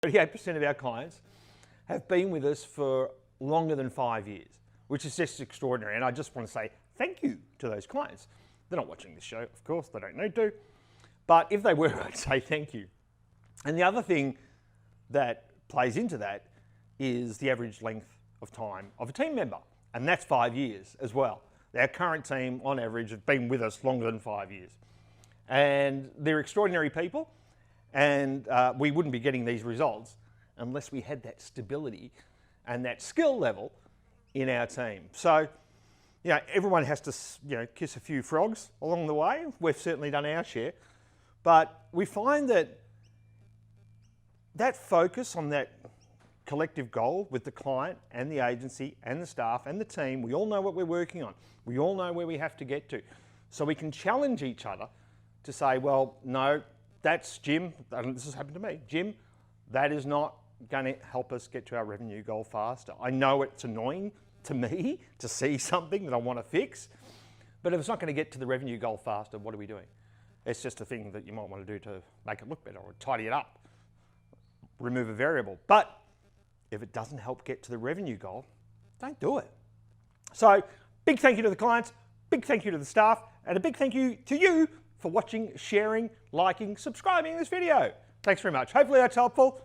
38% of our clients have been with us for longer than 5 years, which is just extraordinary. And I just want to say thank you to those clients. They're not watching this show, of course, they don't need to. But if they were, I'd say thank you. And the other thing that plays into that is the average length of time of a team member. And that's 5 years as well. Our current team, on average, have been with us longer than 5 years. And they're extraordinary people. And we wouldn't be getting these results unless we had that stability and that skill level in our team. So, everyone has to, kiss a few frogs along the way. We've certainly done our share. But we find that focus on that collective goal with the client and the agency and the staff and the team, we all know what we're working on. We all know where we have to get to. So we can challenge each other to say, well, no, that's Jim, and this has happened to me, Jim, that is not going to help us get to our revenue goal faster. I know it's annoying to me to see something that I want to fix, but if it's not going to get to the revenue goal faster, what are we doing? It's just a thing that you might want to do to make it look better or tidy it up, remove a variable. But if it doesn't help get to the revenue goal, don't do it. So big thank you to the clients, big thank you to the staff, and a big thank you to you for watching, sharing, liking, subscribing this video. Thanks very much. Hopefully that's helpful.